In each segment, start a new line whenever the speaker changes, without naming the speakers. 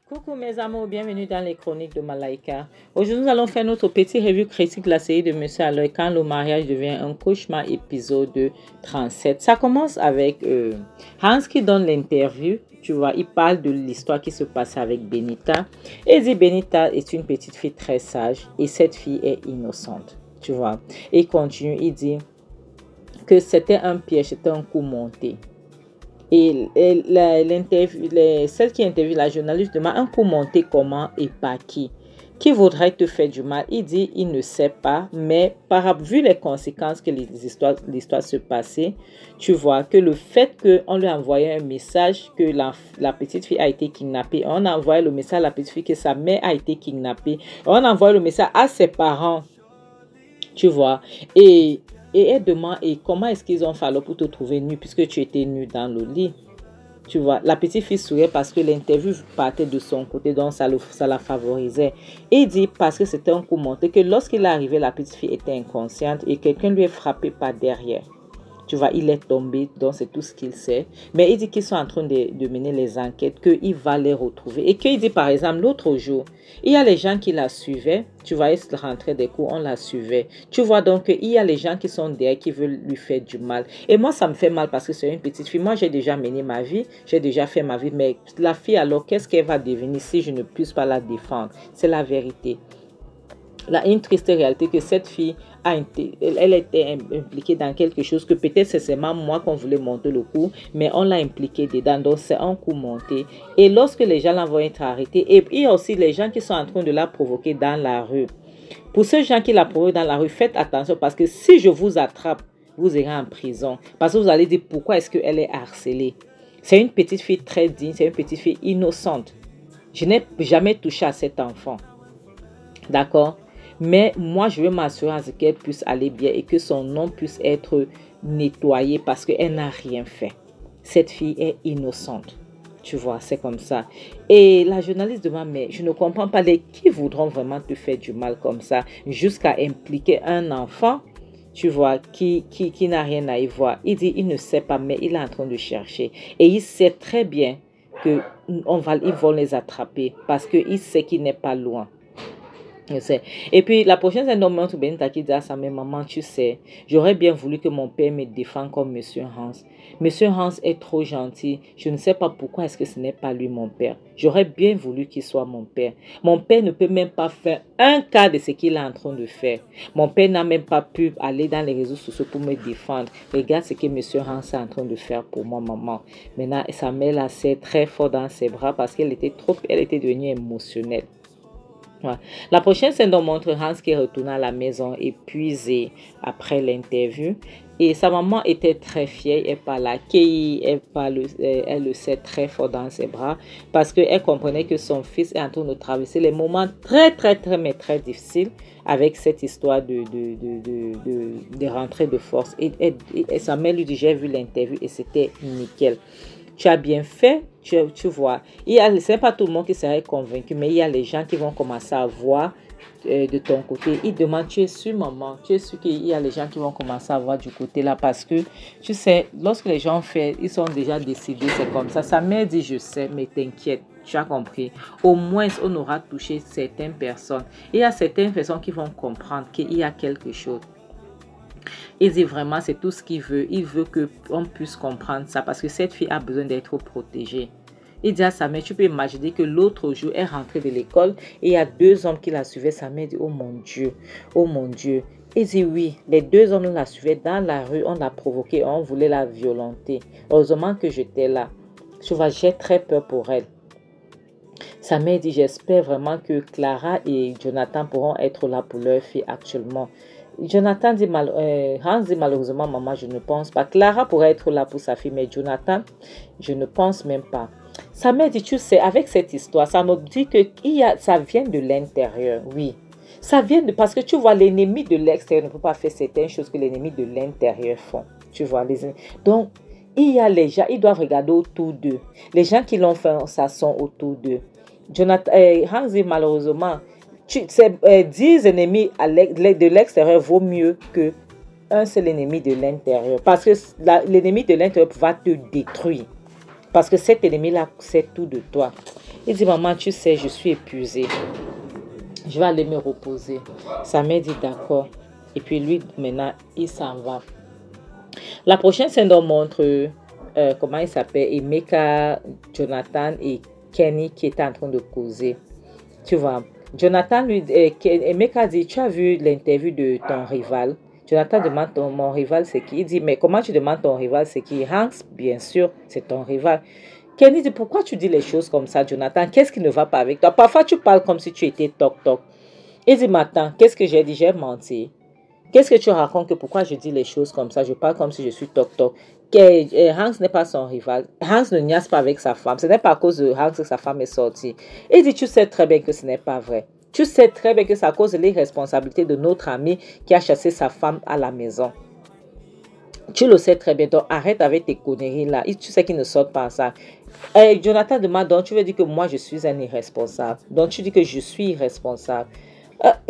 Coucou mes amours, bienvenue dans les chroniques de Malaika. Aujourd'hui, nous allons faire notre petit review critique de la série de Monsieur Aloy quand le mariage devient un cauchemar, épisode 37. Ça commence avec Hans qui donne l'interview. Tu vois, il parle de l'histoire qui se passe avec Benita. Et il dit Benita est une petite fille très sage et cette fille est innocente. Tu vois, et il continue, il dit que c'était un piège, c'était un coup monté. Et celle qui interviewe la journaliste demande un coup monté comment et par qui? Qui voudrait te faire du mal? Il dit il ne sait pas, mais vu les conséquences que l'histoire se passait, tu vois que le fait qu'on lui a envoyé un message que la petite fille a été kidnappée, on a envoyé le message à la petite fille que sa mère a été kidnappée, on a envoyé le message à ses parents, tu vois, et elle demande, et comment est-ce qu'ils ont fallu pour te trouver nu puisque tu étais nu dans le lit? Tu vois, la petite fille souriait parce que l'interview partait de son côté, donc ça la favorisait. Et il dit, parce que c'était un coup monté, que lorsqu'il est arrivé, la petite fille était inconsciente et quelqu'un lui est frappé par derrière. Tu vois, il est tombé, donc c'est tout ce qu'il sait. Mais il dit qu'ils sont en train de mener les enquêtes, qu'il va les retrouver. Et qu'il dit, par exemple, l'autre jour, il y a les gens qui la suivaient. Tu vois, il rentrait des cours, on la suivait. Tu vois, donc, il y a les gens qui sont derrière, qui veulent lui faire du mal. Et moi, ça me fait mal parce que c'est une petite fille. Moi, j'ai déjà mené ma vie, j'ai déjà fait ma vie. Mais la fille, alors, qu'est-ce qu'elle va devenir si je ne puisse pas la défendre? C'est la vérité. Là, une triste réalité que cette fille elle était impliquée dans quelque chose que peut-être c'est seulement moi qu'on voulait monter le coup, mais on l'a impliquée dedans, donc c'est un coup monté. Et lorsque les gens vont être arrêtés, et il y a aussi les gens qui sont en train de la provoquer dans la rue. Pour ceux gens qui la provoquent dans la rue, faites attention parce que si je vous attrape, vous irez en prison. Parce que vous allez dire pourquoi est-ce qu'elle est harcelée. C'est une petite fille très digne, c'est une petite fille innocente. Je n'ai jamais touché à cet enfant. D'accord? Mais moi, je veux m'assurer qu'elle puisse aller bien et que son nom puisse être nettoyé parce qu'elle n'a rien fait. Cette fille est innocente. Tu vois, c'est comme ça. Et la journaliste demande, mais je ne comprends pas qui voudront vraiment te faire du mal comme ça jusqu'à impliquer un enfant, tu vois, qui n'a rien à y voir. Il dit, il ne sait pas, mais il est en train de chercher. Et il sait très bien qu'ils vont les attraper parce qu'il sait qu'il n'est pas loin. Et puis la prochaine c'est montre Benita qui dit à sa mère, maman, tu sais, j'aurais bien voulu que mon père me défende comme Monsieur Hans. Monsieur Hans est trop gentil. Je ne sais pas pourquoi est-ce que ce n'est pas lui mon père. J'aurais bien voulu qu'il soit mon père. Mon père ne peut même pas faire un quart de ce qu'il est en train de faire. Mon père n'a même pas pu aller dans les réseaux sociaux pour me défendre. Regarde ce que Monsieur Hans est en train de faire pour moi, maman. Maintenant, sa mère la serre très fort dans ses bras parce qu'elle était devenue émotionnelle. Ouais. La prochaine scène montre Hans qui retourne à la maison épuisé après l'interview. Et sa maman était très fière. Elle parle à Kei, elle le serre très fort dans ses bras parce qu'elle comprenait que son fils est en train de traverser les moments très difficiles avec cette histoire de rentrée de force. Et sa mère lui dit, j'ai vu l'interview et c'était nickel. Tu as bien fait, tu vois. Ce n'est pas tout le monde qui serait convaincu, mais il y a les gens qui vont commencer à voir de ton côté. Ils demandent, tu es sûr, maman? Tu es sûr qu'il y a les gens qui vont commencer à voir du côté là? Parce que, tu sais, lorsque les gens font, ils sont déjà décidés, c'est comme ça. Sa mère dit, je sais, mais t'inquiète. Tu as compris. Au moins, on aura touché certaines personnes. Il y a certaines personnes qui vont comprendre qu'il y a quelque chose. Il dit vraiment, c'est tout ce qu'il veut. Il veut qu'on puisse comprendre ça parce que cette fille a besoin d'être protégée. Il dit à sa mère, tu peux imaginer que l'autre jour, elle est rentrée de l'école et il y a 2 hommes qui la suivaient. Sa mère dit, oh mon Dieu, oh mon Dieu. Il dit oui, les 2 hommes la suivaient dans la rue, on l'a provoquée, on voulait la violenter. Heureusement que j'étais là. Tu vois, j'ai très peur pour elle. Sa mère dit, j'espère vraiment que Clara et Jonathan pourront être là pour leur fille actuellement. Jonathan dit, Hans dit malheureusement, maman, je ne pense pas. Clara pourrait être là pour sa fille, mais Jonathan, je ne pense même pas. Sa mère dit, tu sais, avec cette histoire, ça me dit que ça vient de l'intérieur, oui. Ça vient parce que tu vois, l'ennemi de l'extérieur ne peut pas faire certaines choses que l'ennemi de l'intérieur font. Tu vois, donc, il y a les gens, ils doivent regarder autour d'eux. Les gens qui l'ont fait, ça sont autour d'eux. Hans dit malheureusement, 10 ennemis de l'extérieur vaut mieux que un seul ennemi de l'intérieur. Parce que l'ennemi de l'intérieur va te détruire. Parce que cet ennemi-là sait tout de toi. Il dit, maman, tu sais, je suis épuisée. Je vais aller me reposer. Sa mère dit, d'accord. Et puis lui, maintenant, il s'en va. La prochaine scène nous montre, comment il s'appelle, Emeka, Jonathan et Kenny qui étaient en train de causer. Tu vois, Jonathan, Emeka dit, tu as vu l'interview de ton rival? Jonathan demande, mon rival c'est qui? Il dit, mais comment tu demandes ton rival c'est qui? Hanks, bien sûr, c'est ton rival. Kenny dit, pourquoi tu dis les choses comme ça, Jonathan? Qu'est-ce qui ne va pas avec toi? Parfois, tu parles comme si tu étais toc-toc. Il dit, maintenant, qu'est-ce que j'ai dit? J'ai menti. Qu'est-ce que tu racontes que pourquoi je dis les choses comme ça? Je parle comme si je suis toc-toc. Hanks n'est pas son rival. Hanks ne niaise pas avec sa femme. Ce n'est pas à cause de Hanks que sa femme est sortie. Il dit, tu sais très bien que ce n'est pas vrai. Tu sais très bien que c'est à cause de l'irresponsabilité de notre ami qui a chassé sa femme à la maison. Tu le sais très bien. Donc, arrête avec tes conneries là. Tu sais qu'ils ne sortent pas ça. Jonathan demande, donc tu veux dire que moi je suis un irresponsable. Donc tu dis que je suis irresponsable.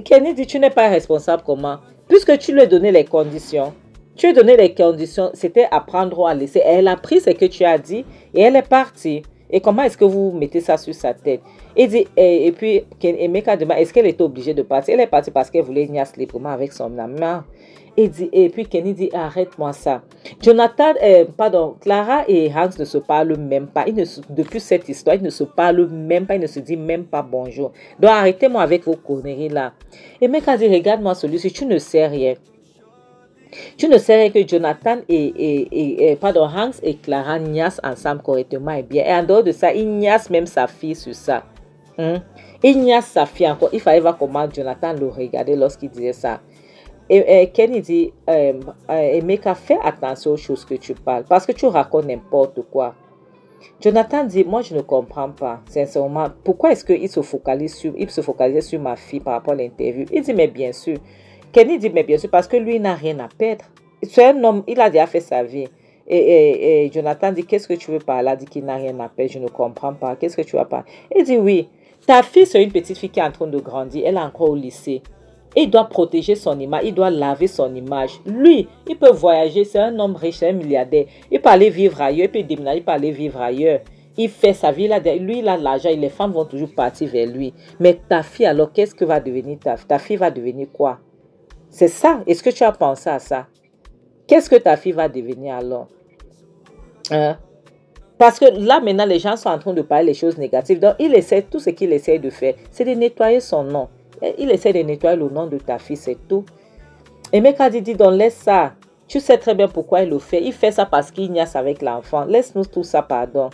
Kenny dit, tu n'es pas responsable comment? Puisque tu lui as donné les conditions. Tu lui as donné les conditions, c'était à prendre ou à laisser. Elle a pris ce que tu as dit et elle est partie. Et comment est-ce que vous mettez ça sur sa tête? Il dit, et puis Emeka demande, est-ce qu'elle était obligée de partir? Elle est partie parce qu'elle voulait niaise librement avec son amant. Et puis Kenny dit, arrête-moi ça. Jonathan, Clara et Hanks ne se parlent même pas. Depuis cette histoire, ils ne se parlent même pas. Ils ne se disent même pas bonjour. Donc arrêtez-moi avec vos conneries là. Et Emeka dit, regarde-moi celui-ci, tu ne sais rien. Tu ne sais rien que Jonathan Hanks et Clara niassent ensemble correctement et bien. Et en dehors de ça, il niasse même sa fille sur ça. Il niasse sa fille encore. Il fallait voir comment Jonathan le regardait lorsqu'il disait ça. Et Kenny dit, Emeka, fais attention aux choses que tu parles, parce que tu racontes n'importe quoi. Jonathan dit, moi je ne comprends pas, sincèrement, pourquoi est-ce qu'il se focalisait sur ma fille par rapport à l'interview. Il dit, mais bien sûr. Kenny dit, mais bien sûr, parce que lui n'a rien à perdre. C'est un homme, il a déjà fait sa vie. Et Jonathan dit, qu'est-ce que tu veux par là? Il dit qu'il n'a rien à perdre, je ne comprends pas. Qu'est-ce que tu vas pas? Il dit, oui, ta fille c'est une petite fille qui est en train de grandir, elle est encore au lycée. Il doit protéger son image, il doit laver son image. Lui, il peut voyager, c'est un homme riche, c'est un milliardaire. Il peut aller vivre ailleurs, il peut déménager, il peut aller vivre ailleurs. Il fait sa vie, lui il a l'argent et les femmes vont toujours partir vers lui. Mais ta fille alors, qu'est-ce que va devenir ta fille va devenir quoi? C'est ça, est-ce que tu as pensé à ça? Qu'est-ce que ta fille va devenir alors? Parce que là maintenant les gens sont en train de parler les choses négatives. Donc tout ce qu'il essaie de faire, c'est de nettoyer son nom. Il essaie de nettoyer le nom de ta fille, c'est tout. Emeka dit, donc laisse ça. Tu sais très bien pourquoi il le fait. Il fait ça parce qu'il niaise avec l'enfant. Laisse-nous tout ça, pardon.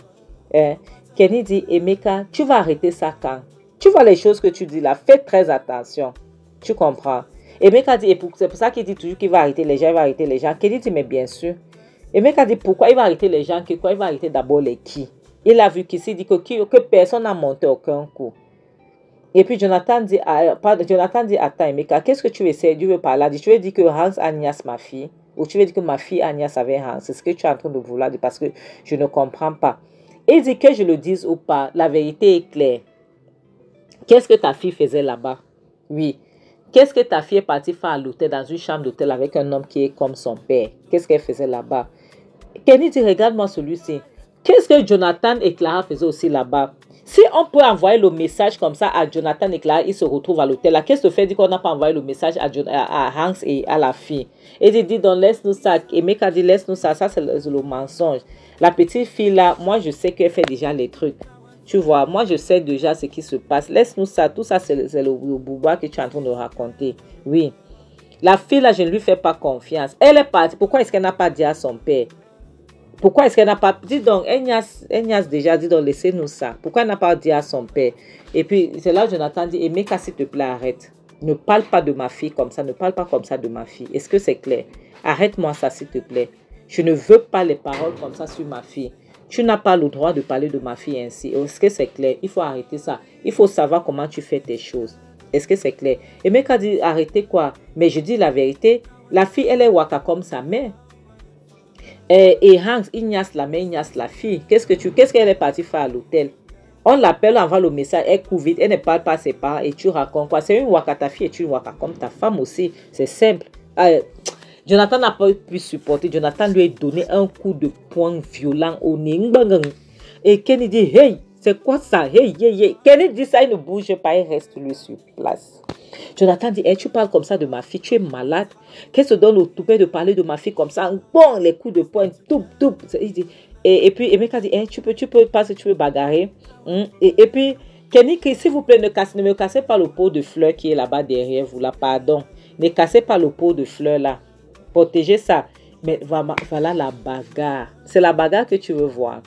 Kenny dit, Emeka, tu vas arrêter ça quand? Tu vois les choses que tu dis là, fais très attention. Tu comprends? Emeka dit, c'est pour ça qu'il dit toujours qu'il va arrêter les gens, il va arrêter les gens. Kenny dit, mais bien sûr. Emeka dit, pourquoi il va arrêter les gens? Il va arrêter d'abord les qui? Il a vu qu'ici, il dit que personne n'a monté aucun coup. Et puis Jonathan dit, attends Emeka, qu'est-ce que tu essaies? Tu veux parler? Tu veux dire que Hans a niasse ma fille? Ou tu veux dire que ma fille a niasse avec Hans? C'est ce que tu es en train de vouloir dire parce que je ne comprends pas. Et il dit que je le dise ou pas, la vérité est claire. Qu'est-ce que ta fille faisait là-bas? Oui. Qu'est-ce que ta fille est partie faire à l'hôtel, dans une chambre d'hôtel avec un homme qui est comme son père? Qu'est-ce qu'elle faisait là-bas? Kenny dit, regarde-moi celui-ci. Qu'est-ce que Jonathan et Clara faisaient aussi là-bas? Si on peut envoyer le message comme ça à Jonathan et Clara, ils se retrouvent à l'hôtel. Qu'est-ce que fait dit qu'on n'a pas envoyé le message à Hanks et à la fille? Et il dit, donc laisse-nous ça. Et Emeka dit, laisse-nous ça. Ça, c'est le mensonge. La petite fille là, moi, je sais qu'elle fait déjà les trucs. Tu vois, moi, je sais déjà ce qui se passe. Laisse-nous ça. Tout ça, c'est le bouba que tu es en train de raconter. Oui. La fille là, je ne lui fais pas confiance. Elle est partie. Pourquoi est-ce qu'elle n'a pas dit à son père? Pourquoi est-ce qu'elle n'a pas... Dis donc, elle niaise déjà, dis donc, laissez-nous ça. Pourquoi elle n'a pas dit à son père? Et puis, c'est là que Jonathan dit, Emeka, s'il te plaît, arrête. Ne parle pas de ma fille comme ça, ne parle pas comme ça de ma fille. Est-ce que c'est clair? Arrête-moi ça, s'il te plaît. Je ne veux pas les paroles comme ça sur ma fille. Tu n'as pas le droit de parler de ma fille ainsi. Est-ce que c'est clair? Il faut arrêter ça. Il faut savoir comment tu fais tes choses. Est-ce que c'est clair? Emeka dit, arrêtez quoi? Mais je dis la vérité, la fille, elle est waka comme sa mère. Et Hanks, il niasse la mère, il niasse la fille. Qu'est-ce qu'elle est partie faire à l'hôtel? On l'appelle, on envoie le message, elle court vite, elle ne parle pas à ses parents et tu racontes quoi? C'est une waka ta fille et tu une waka comme ta femme aussi. C'est simple. Jonathan n'a pas pu supporter. Jonathan lui a donné un coup de poing violent au nez. Et Kenny dit, hey, c'est quoi ça? Hey, hey, hey. Kenny dit ça, il ne bouge pas, il reste lui sur place. Jonathan dit, hey, tu parles comme ça de ma fille, tu es malade. Qu'elle se donne au toupet de parler de ma fille comme ça. Bon, les coups de poing, tout. Il dit, et puis Emeka dit, hey, tu peux passer, tu veux bagarrer. Et puis, Kenny crie, s'il vous plaît, ne me cassez pas le pot de fleurs qui est là-bas derrière vous, là, pardon. Ne cassez pas le pot de fleurs là. Protégez ça. Mais voilà la bagarre. C'est la bagarre que tu veux voir.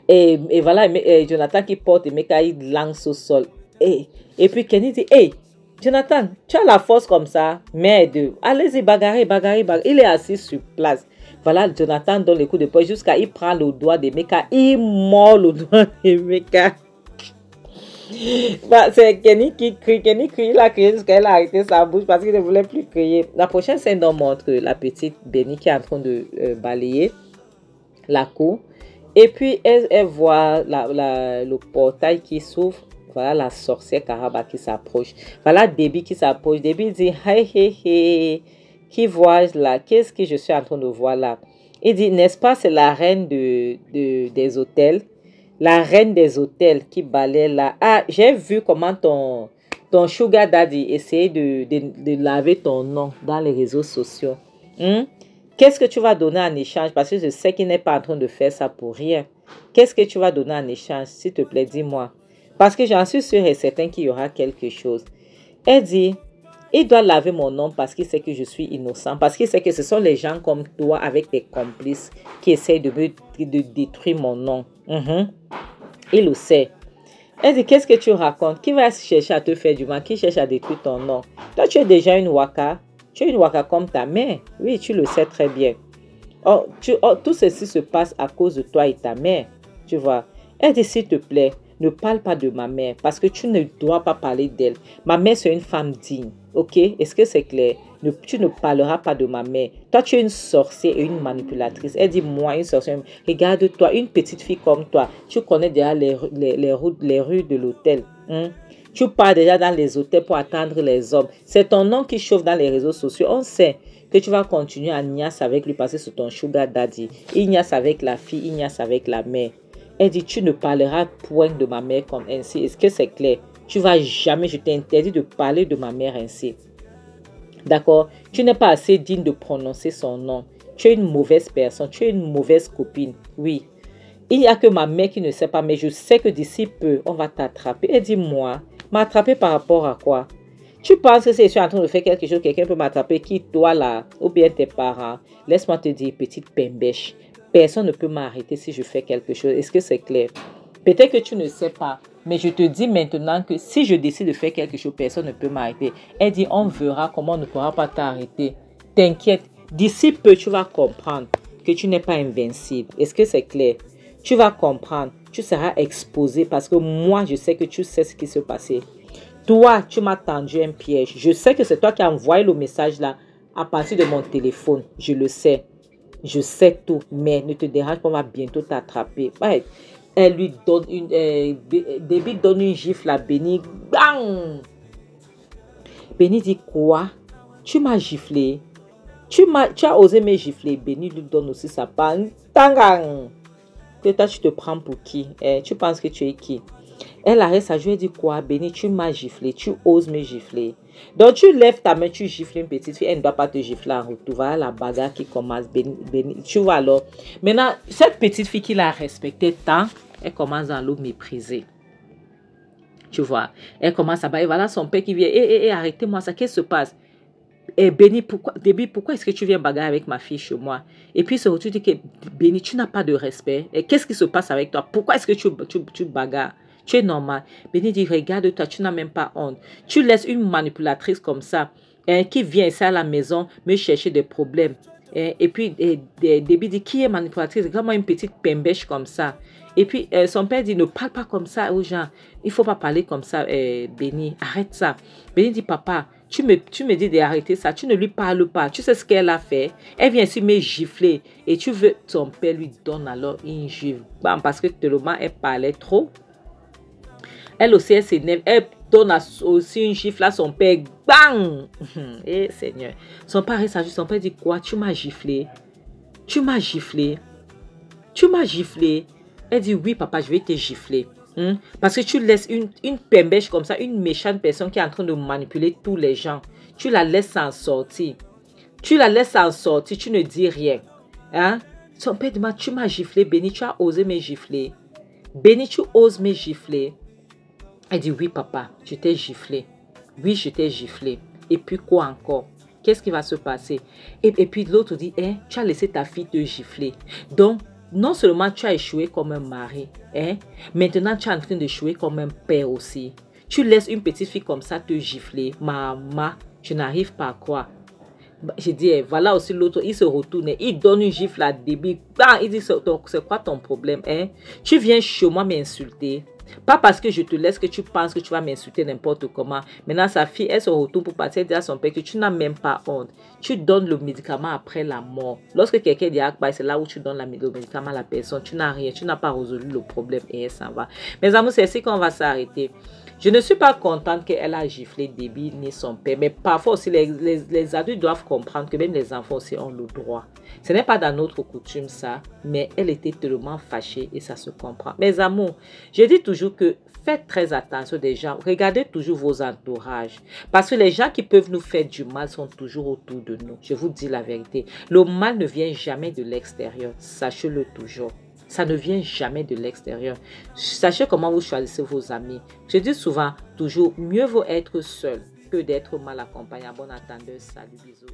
Et voilà, Jonathan qui porte Emeka, il lance au sol. Et puis Kenny dit, hey, Jonathan, tu as la force comme ça. Merde, allez-y, bagarrez. Il est assis sur place. Voilà, Jonathan donne les coups de poing jusqu'à il prend le doigt d'Emeka. Il mord le doigt d'Emeka. C'est Kenny qui crie. Il a crié jusqu'à elle a arrêté sa bouche parce qu'il ne voulait plus crier. La prochaine scène nous montre la petite Benny qui est en train de balayer la cour. Et puis elle voit le portail qui s'ouvre. Voilà la sorcière Karaba qui s'approche. Voilà Debbie qui s'approche. Debbie dit, hey, qui vois-je là? Qu'est-ce que je suis en train de voir là? Il dit, n'est-ce pas, c'est la reine des hôtels? La reine des hôtels qui balaye là. Ah, j'ai vu comment ton sugar daddy essayait de laver ton nom dans les réseaux sociaux. Qu'est-ce que tu vas donner en échange? Parce que je sais qu'il n'est pas en train de faire ça pour rien. Qu'est-ce que tu vas donner en échange? S'il te plaît, dis-moi. Parce que j'en suis sûre et certain qu'il y aura quelque chose. Elle dit, il doit laver mon nom parce qu'il sait que je suis innocent. Parce qu'il sait que ce sont les gens comme toi avec tes complices qui essayent de détruire mon nom. Il le sait. Elle dit, qu'est-ce que tu racontes? Qui va chercher à te faire du mal? Qui cherche à détruire ton nom? Toi, tu es déjà une waka. Tu es une waka comme ta mère. Oui, tu le sais très bien. Tout ceci se passe à cause de toi et ta mère. Tu vois. Elle dit, s'il te plaît, ne parle pas de ma mère parce que tu ne dois pas parler d'elle. Ma mère, c'est une femme digne. Ok? Est-ce que c'est clair? Tu ne parleras pas de ma mère. Toi, tu es une sorcière et une manipulatrice. Elle dit, moi, une sorcière. Regarde-toi, une petite fille comme toi. Tu connais déjà les rues de l'hôtel. Tu pars déjà dans les hôtels pour attendre les hommes. C'est ton nom qui chauffe dans les réseaux sociaux. On sait que tu vas continuer à niasse avec lui parce que c'est ton sugar daddy. Il niasse avec la fille, il niasse avec la mère. Elle dit, tu ne parleras point de ma mère comme ainsi. Est-ce que c'est clair? Tu vas jamais, je t'interdis de parler de ma mère ainsi. D'accord? Tu n'es pas assez digne de prononcer son nom. Tu es une mauvaise personne. Tu es une mauvaise copine. Oui. Il n'y a que ma mère qui ne sait pas, mais je sais que d'ici peu, on va t'attraper. Elle dit, moi, m'attraper par rapport à quoi? Tu penses que si je suis en train de faire quelque chose, quelqu'un peut m'attraper, qui toi là, ou bien tes parents? Laisse-moi te dire, petite pembèche. Personne ne peut m'arrêter si je fais quelque chose. Est-ce que c'est clair? Peut-être que tu ne sais pas, mais je te dis maintenant que si je décide de faire quelque chose, personne ne peut m'arrêter. Elle dit, on verra comment on ne pourra pas t'arrêter. T'inquiète, d'ici peu, tu vas comprendre que tu n'es pas invincible. Est-ce que c'est clair? Tu vas comprendre, tu seras exposé parce que moi, je sais que tu sais ce qui se passait. Toi, tu m'as tendu un piège. Je sais que c'est toi qui as envoyé le message là à partir de mon téléphone. Je le sais. Je sais tout, mais ne te dérange pas, on va bientôt t'attraper. Ouais. Elle lui donne Debbie donne une gifle à Benny. Bang! Benny dit quoi? Tu m'as giflé. Tu as osé me gifler. Benny lui donne aussi sa panne. Tangang! Que toi, tu te prends pour qui? Tu penses que tu es qui? Elle arrête sa joue et dit quoi? Benny, tu m'as giflé. Tu oses me gifler. Donc, tu lèves ta main, tu gifles une petite fille. Elle ne doit pas te gifler en retour. Voilà la bagarre qui commence. Benny, tu vois alors. Maintenant, cette petite fille qui l'a respectée tant, elle commence à le mépriser. Tu vois. Elle commence à bailler. Voilà son père qui vient. Arrêtez-moi ça. Qu'est-ce qui se passe? Benny, pourquoi est-ce que tu viens bagarrer avec ma fille chez moi? Et puis, ce retour dit que Benny, tu n'as pas de respect. Et qu'est-ce qui se passe avec toi? Pourquoi est-ce que tu bagarres? Tu es normal. Benny dit, regarde-toi, tu n'as même pas honte. Tu laisses une manipulatrice comme ça, qui vient ici à la maison me chercher des problèmes. Et puis, Debbie dit, qui est manipulatrice? Regarde-moi une petite pembèche comme ça. Et puis, son père dit, ne parle pas comme ça aux gens. Il ne faut pas parler comme ça, Benny. Arrête ça. Benny dit, papa, tu me dis d'arrêter ça. Tu ne lui parles pas. Tu sais ce qu'elle a fait? Elle vient ici me gifler. Et tu veux, son père lui donne alors une gifle. Parce que tellement elle parlait trop. Elle aussi, elle s'énerve. Elle donne aussi une gifle à son père. Bang! Eh Seigneur. Son père reste juste. Son père dit quoi? Tu m'as giflé. Tu m'as giflé. Tu m'as giflé. Elle dit oui papa, je vais te gifler. Parce que tu laisses une pembèche comme ça, une méchante personne qui est en train de manipuler tous les gens. Tu la laisses s'en sortir. Tu la laisses s'en sortir, tu ne dis rien. Hein? Son père demande, tu m'as giflé, Béni, tu as osé me gifler. Béni, tu oses me gifler. Elle dit, oui papa, je t'ai giflé. Oui, je t'ai giflé. Et puis quoi encore? Qu'est-ce qui va se passer? Et puis l'autre dit, hein, tu as laissé ta fille te gifler. Donc, non seulement tu as échoué comme un mari, hein, maintenant tu es en train d'échouer comme un père aussi. Tu laisses une petite fille comme ça te gifler. Maman, je n'arrive pas à croire. Je dis, voilà aussi l'autre, il se retourne, il donne une gifle à débit. Il dit, c'est quoi ton problème? Hein? Tu viens chez moi m'insulter. Pas parce que je te laisse que tu penses que tu vas m'insulter n'importe comment. Maintenant, sa fille, elle se retourne pour partir dire à son père que tu n'as même pas honte. Tu donnes le médicament après la mort. Lorsque quelqu'un dit, c'est là où tu donnes le médicament à la personne. Tu n'as rien, tu n'as pas résolu le problème et elle s'en va. Mes amis, c'est ici qu'on va s'arrêter. Je ne suis pas contente qu'elle a giflé Déby ni son père, mais parfois aussi les adultes doivent comprendre que même les enfants aussi ont le droit. Ce n'est pas dans notre coutume ça, mais elle était tellement fâchée et ça se comprend. Mes amours, je dis toujours que faites très attention des gens, regardez toujours vos entourages, parce que les gens qui peuvent nous faire du mal sont toujours autour de nous. Je vous dis la vérité, le mal ne vient jamais de l'extérieur, sachez-le toujours. Ça ne vient jamais de l'extérieur. Sachez comment vous choisissez vos amis. Je dis souvent, toujours, mieux vaut être seul que d'être mal accompagné. Bon attendeur, salut, bisous.